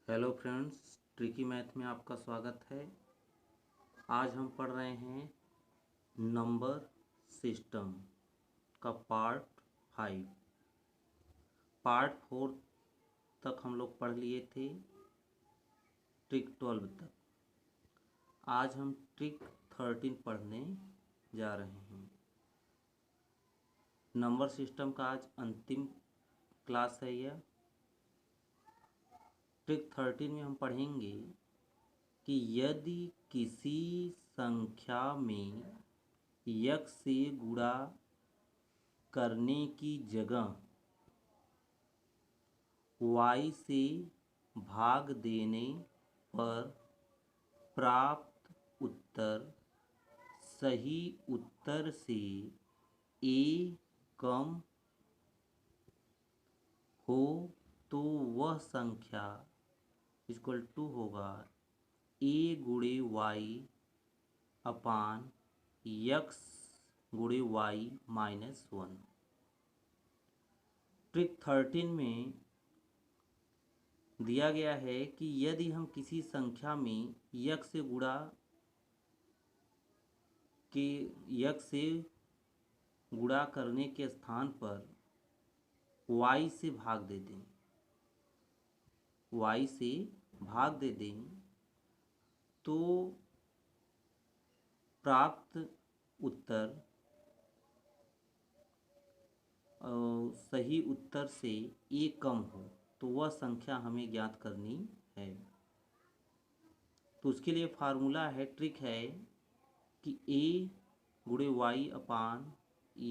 Hello friends, tricky math में आपका स्वागत है। आज हम पढ़ रहे हैं नंबर सिस्टम का पार्ट 5। पार्ट 4 तक हम लोग पढ़ लिए थे, ट्रिक 12 तक। आज हम ट्रिक 13 पढ़ने जा रहे हैं। नंबर सिस्टम का आज अंतिम क्लास है यह। ट्रिक 13 में हम पढ़ेंगे कि यदि किसी संख्या में x से गुणा करने की जगह y से भाग देने पर प्राप्त उत्तर सही उत्तर से a कम हो तो वह संख्या इक्वल टू होगा a गुणे y अपान x गुणे y माइनस 1। ट्रिक 13 में दिया गया है कि यदि हम किसी संख्या में x से गुणा के x से गुणा करने के स्थान पर y से भाग दे दें, y से भाग दे दें तो प्राप्त उत्तर सही उत्तर से a कम हो तो वह संख्या हमें ज्ञात करनी है। तो उसके लिए फार्मूला है, ट्रिक है कि a गुणे वाई अपान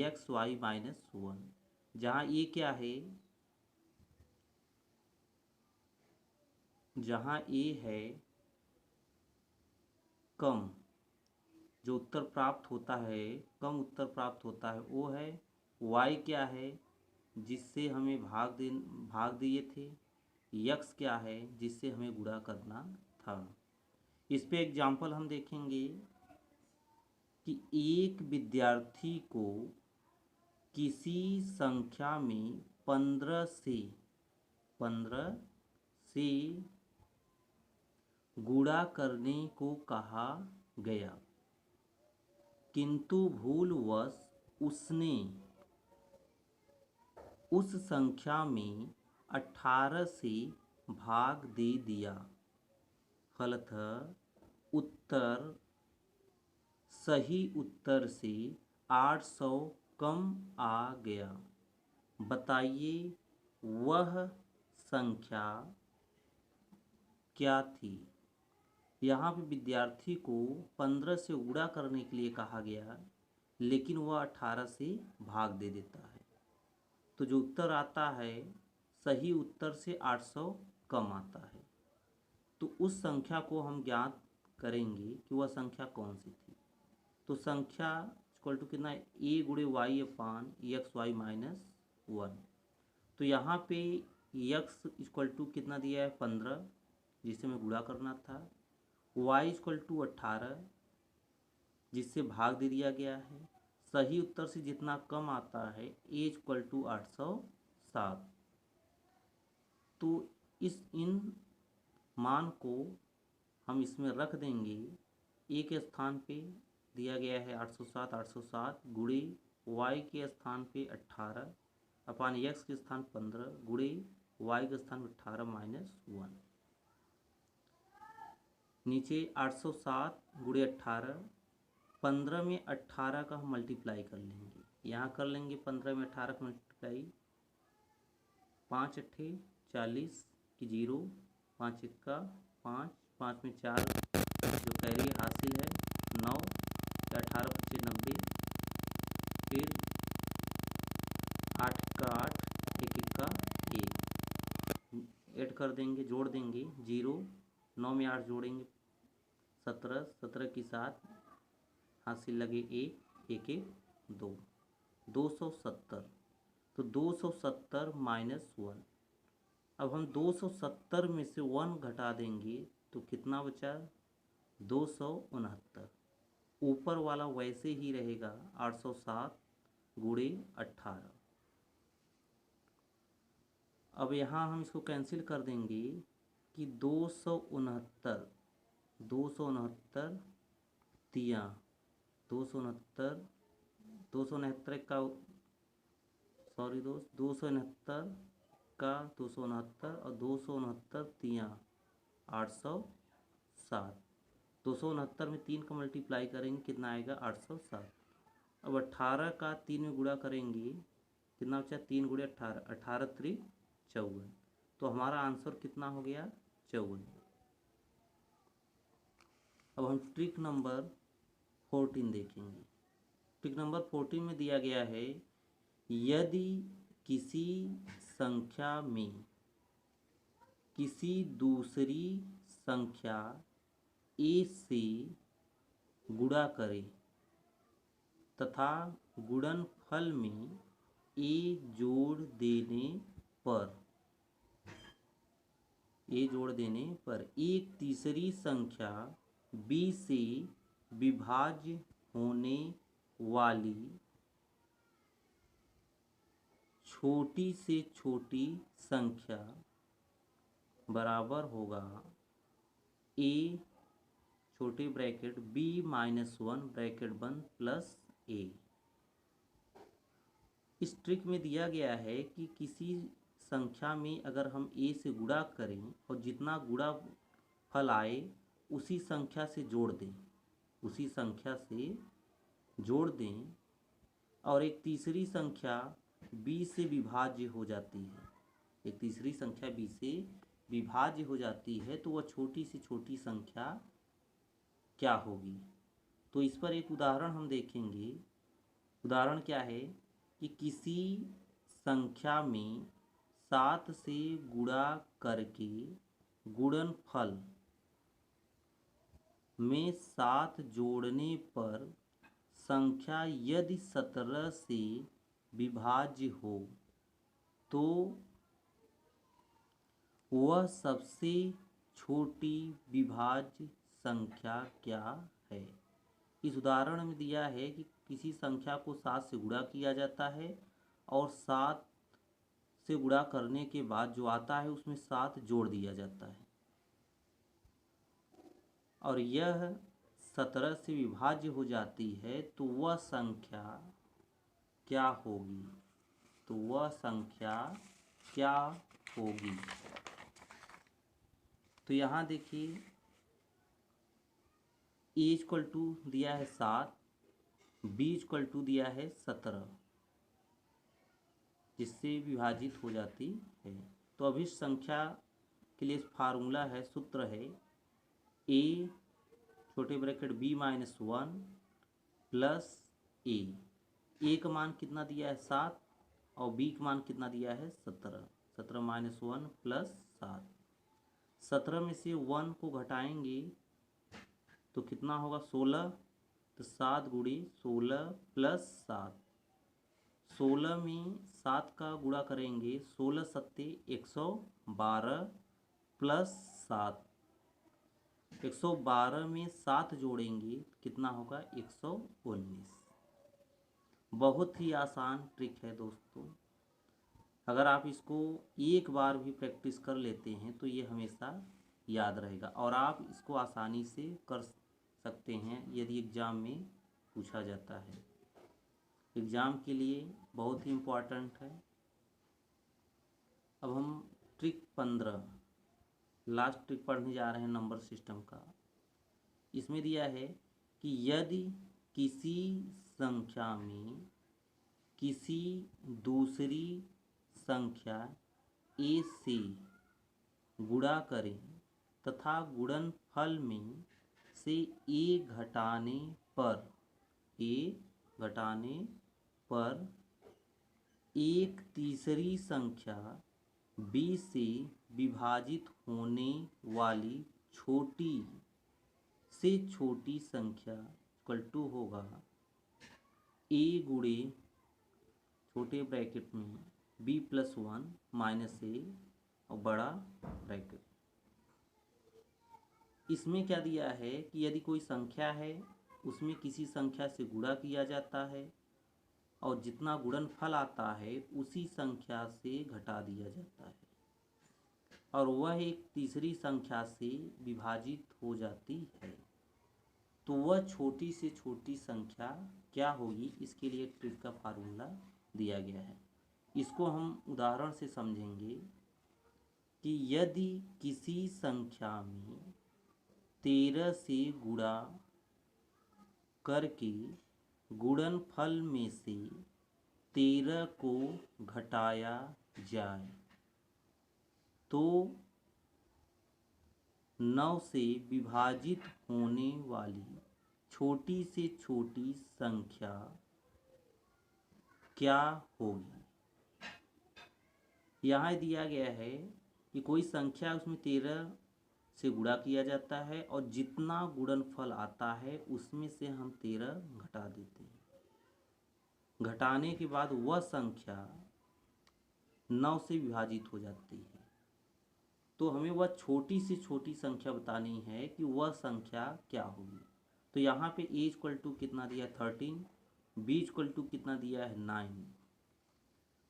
एक्स वाई माइनस 1, जहाँ a क्या है, जहाँ a है कम, जो उत्तर प्राप्त होता है, कम उत्तर प्राप्त होता है वो है। y क्या है, जिससे हमें भाग दिए थे। x क्या है, जिससे हमें गुणा करना था। इस पे एग्जाम्पल हम देखेंगे कि एक विद्यार्थी को किसी संख्या में 15 से गुणा करने को कहा गया, किंतु भूलवश उसने उस संख्या में 18 से भाग दे दिया। फलतः उत्तर सही उत्तर से 800 कम आ गया। बताइए वह संख्या क्या थी। यहाँ पे विद्यार्थी को 15 से गुणा करने के लिए कहा गया, लेकिन वह 18 से भाग दे देता है। तो जो उत्तर आता है सही उत्तर से 800 कम आता है। तो उस संख्या को हम ज्ञात करेंगे कि वह संख्या कौन सी थी। तो संख्या इक्वल टू कितना, a गुणे वाई अपान एक्स वाई माइनस 1। तो यहाँ पे x इक्वल टू कितना दिया है, 15, जिससे हमें गुणा करना था। y इक्वल टू 18, जिससे भाग दे दिया गया है। सही उत्तर से जितना कम आता है a इक्वल टू 807। तो इन मान को हम इसमें रख देंगे। a के स्थान पे दिया गया है 807 गुणे y के स्थान पे 18 अपान x के स्थान 15 गुणे y के स्थान 18 माइनस 1। नीचे 807 गुणे 18, 15 में 18 का हम मल्टीप्लाई कर लेंगे। यहाँ कर लेंगे 15 में 18 का मल्टीप्लाई, 5 अट्ठे 40 की 0, 5 इक्का 5, 5 में 4 जो कैरी हासिल है 9, 18 पच्चीस 90, फिर 8 का 8, 1 इक्का 1, ऐड कर देंगे, जोड़ देंगे 0, 9 में 8 जोड़ेंगे 17, 17 की 7 हासिल लगे 1, 1 1 2, 270। तो 270 माइनस 1। अब हम 270 में से 1 घटा देंगे तो कितना बचा, 269। ऊपर वाला वैसे ही रहेगा 807 गुणे 18। अब यहाँ हम इसको कैंसिल कर देंगे कि 269 तिया 269 269 का सॉरी दोस्त 269 का 269 और 269 तिया 807। 269 में 3 का मल्टीप्लाई करेंगे कितना आएगा 807। अब 18 का 3 में गुणा करेंगे कितना बचा 3 गुणे 18 18 त्रिक 54। तो हमारा आंसर कितना हो गया 54। अब हम ट्रिक नंबर 14 देखेंगे। ट्रिक नंबर 14 में दिया गया है यदि किसी संख्या में किसी दूसरी संख्या a से गुणा करें तथा गुणनफल में a जोड़ देने पर एक तीसरी संख्या b से विभाज्य होने वाली छोटी से छोटी संख्या बराबर होगा a छोटे ब्रैकेट b-1 ब्रैकेट बंद प्लस a। इस ट्रिक में दिया गया है कि किसी संख्या में अगर हम a से गुणा करें और जितना गुणा फल आए उसी संख्या से जोड़ दें और एक तीसरी संख्या b से विभाज्य हो जाती है, एक तीसरी संख्या b से विभाज्य हो जाती है तो वह छोटी से छोटी संख्या क्या होगी। तो इस पर एक उदाहरण हम देखेंगे। उदाहरण क्या है कि किसी संख्या में 7 से गुणा करके गुणनफल में 7 जोड़ने पर संख्या यदि 17 से विभाज्य हो तो वह सबसे छोटी विभाज्य संख्या क्या है। इस उदाहरण में दिया है कि किसी संख्या को 7 से गुणा किया जाता है और 7 से गुणा करने के बाद जो आता है उसमें 7 जोड़ दिया जाता है और यह 17 से विभाज्य हो जाती है तो वह संख्या क्या होगी। तो यहाँ देखिए a इक्वल टू दिया है 7, b इक्वल टू दिया है 17 जिससे विभाजित हो जाती है। तो अब इस संख्या के लिए फार्मूला है, सूत्र है a छोटे ब्रैकेट b-1 प्लस a का मान कितना दिया है 7 और b का मान कितना दिया है 17। 17-1 प्लस 7। 17 में से 1 को घटाएंगे तो कितना होगा 16। तो 7 गुणे 16 प्लस 7। 16 में 7 का गुणा करेंगे 16 सत्ते 112 प्लस 7। 112 में 7 जोड़ेंगे कितना होगा 119। बहुत ही आसान ट्रिक है दोस्तों। अगर आप इसको एक बार भी प्रैक्टिस कर लेते हैं तो ये हमेशा याद रहेगा और आप इसको आसानी से कर सकते हैं यदि एग्ज़ाम में पूछा जाता है। एग्ज़ाम के लिए बहुत ही इम्पोर्टेंट है। अब हम ट्रिक 15 लास्ट ट्रिक पढ़ने जा रहे हैं नंबर सिस्टम का। इसमें दिया है कि यदि किसी संख्या में किसी दूसरी संख्या a से गुणा करें तथा गुणनफल में से a घटाने पर एक तीसरी संख्या b से विभाजित होने वाली छोटी से छोटी संख्या इक्वल टू होगा a गुणे छोटे ब्रैकेट में b+1 माइनस a और बड़ा ब्रैकेट। इसमें क्या दिया है कि यदि कोई संख्या है उसमें किसी संख्या से गुणा किया जाता है और जितना गुणनफल आता है उसी संख्या से घटा दिया जाता है और वह एक तीसरी संख्या से विभाजित हो जाती है, तो वह छोटी से छोटी संख्या क्या होगी, इसके लिए ट्रिक का फार्मूला दिया गया है। इसको हम उदाहरण से समझेंगे कि यदि किसी संख्या में 13 से गुणा करके गुणनफल में से 13 को घटाया जाए तो 9 से विभाजित होने वाली छोटी से छोटी संख्या क्या होगी। यहाँ दिया गया है कि कोई संख्या उसमें 13 से गुणा किया जाता है और जितना गुणनफल आता है उसमें से हम 13 घटा देते हैं। घटाने के बाद वह संख्या 9 से विभाजित हो जाती है। तो हमें वह छोटी से छोटी संख्या बतानी है कि वह संख्या क्या होगी। तो यहाँ पे a इक्वल टू कितना दिया है 13, b इक्वल टू कितना दिया है 9।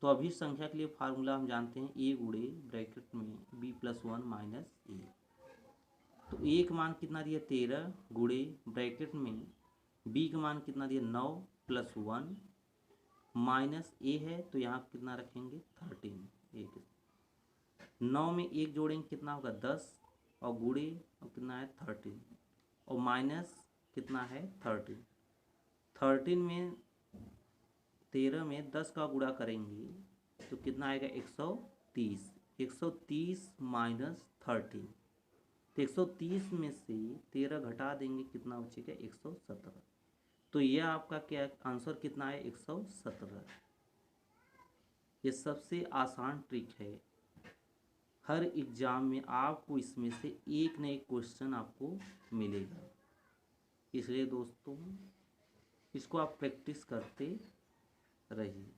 तो अभी संख्या के लिए फार्मूला हम जानते हैं a गुणे ब्रैकेट में b प्लस 1 माइनस a। तो a का मान कितना दिया 13 गुणे ब्रैकेट में b का मान कितना दिया 9 प्लस 1 माइनस a है, तो यहाँ कितना रखेंगे 13। 9 में 1 जोड़ेंगे कितना होगा 10 और गुणे और कितना है 13 और माइनस कितना है 13 में 13 में 10 का गुणा करेंगे तो कितना आएगा 130 माइनस 13। तो 130 में से 13 घटा देंगे कितना बचेगा 117। तो यह आपका क्या आंसर कितना है 117। ये सबसे आसान ट्रिक है। हर एग्जाम में आपको इसमें से एक न एक क्वेश्चन आपको मिलेगा, इसलिए दोस्तों इसको आप प्रैक्टिस करते रहिए।